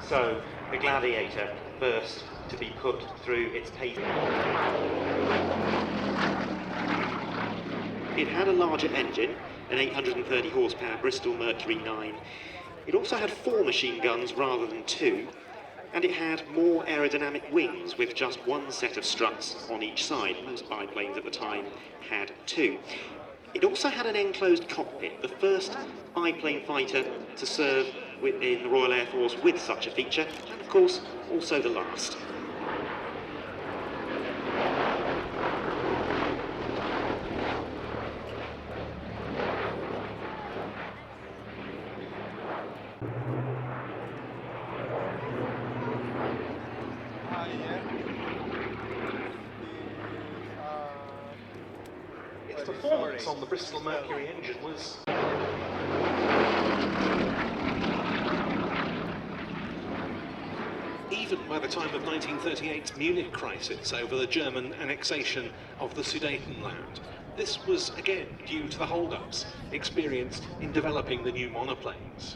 So, the Gladiator, first to be put through its paces. It had a larger engine, an 830 horsepower Bristol Mercury 9. It also had 4 machine guns rather than 2, and it had more aerodynamic wings with just 1 set of struts on each side. Most biplanes at the time had 2. It also had an enclosed cockpit, the first biplane fighter to serve in the Royal Air Force with such a feature, and of course, also the last. Its performance on the Bristol Mercury engine was... Even by the time of 1938's Munich crisis over the German annexation of the Sudetenland, this was again due to the hold-ups experienced in developing the new monoplanes.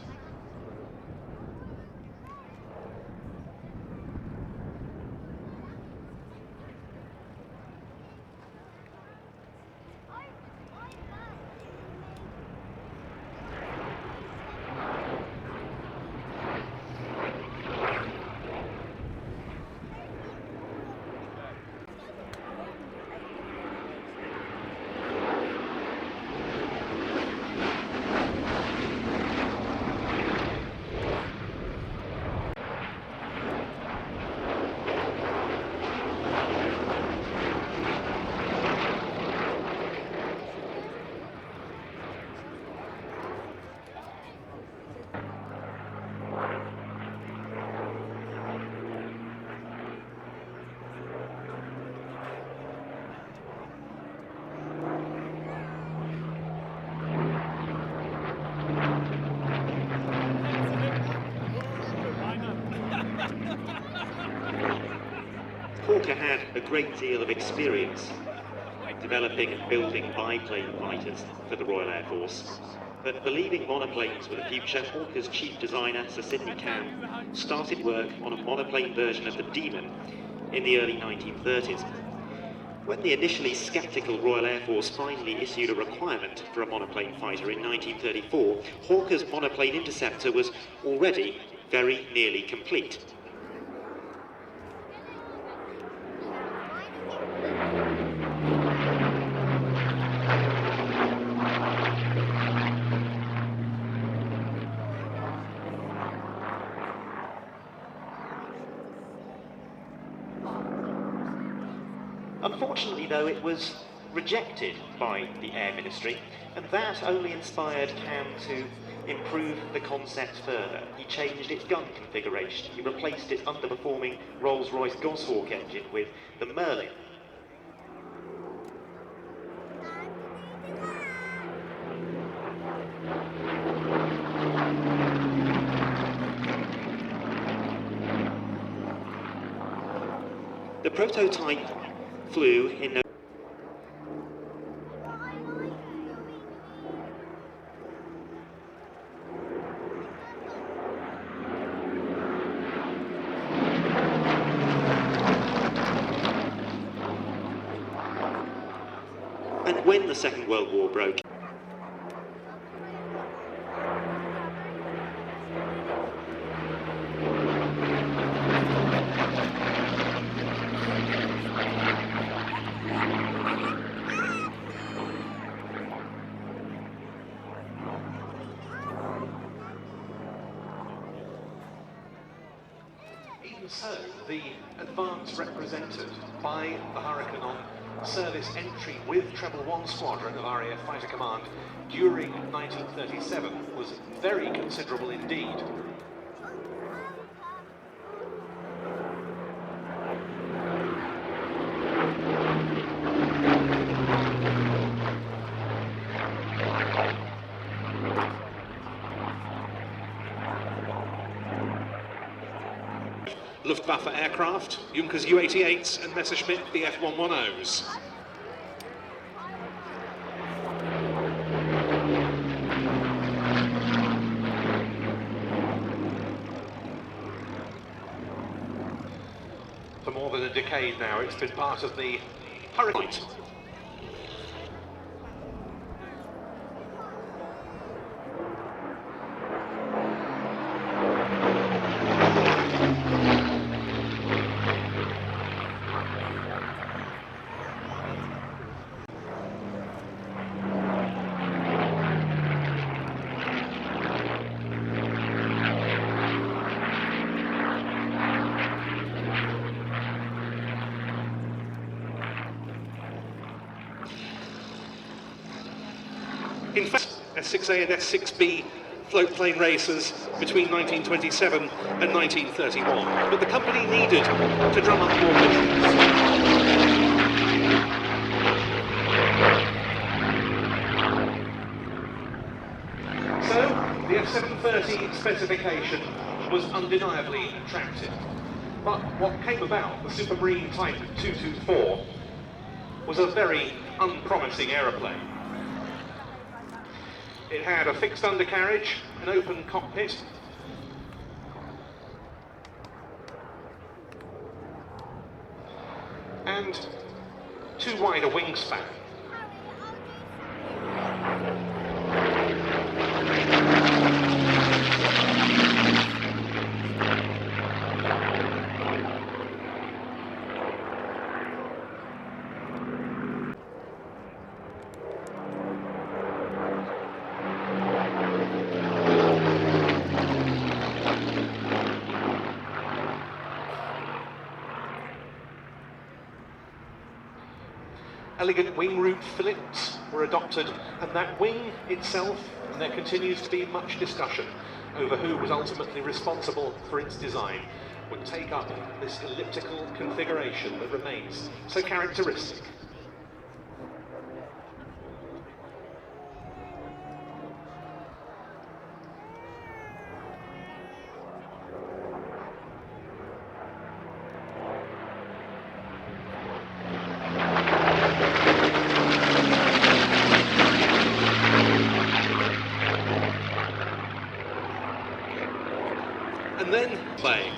Hawker had a great deal of experience developing and building biplane fighters for the Royal Air Force, but believing monoplanes were the future, Hawker's chief designer, Sir Sidney Cam, started work on a monoplane version of the Demon in the early 1930s. When the initially sceptical Royal Air Force finally issued a requirement for a monoplane fighter in 1934, Hawker's monoplane interceptor was already very nearly complete. Unfortunately, though, it was rejected by the Air Ministry, and that only inspired Cam to improve the concept further. He changed its gun configuration. He replaced its underperforming Rolls-Royce Goshawk engine with the Merlin. The prototype flew in and when the Second World War broke, so the advance represented by the Hurricane on service entry with Treble 1 Squadron of RAF Fighter Command during 1937 was very considerable indeed. Luftwaffe aircraft, Junkers Ju-88s and Messerschmitt Bf-110s. For more than a decade now, it's been part of the Hurricane. In fact, S6A and S6B float plane races between 1927 and 1931, but the company needed to drum up more business. So, the F730 specification was undeniably attractive, but what came about, the Supermarine Type 224, was a very unpromising aeroplane. It had a fixed undercarriage, an open cockpit, and too wide a wingspan. Elegant wing root fillets were adopted, and that wing itself, and there continues to be much discussion over who was ultimately responsible for its design, would take up this elliptical configuration that remains so characteristic. And then playing.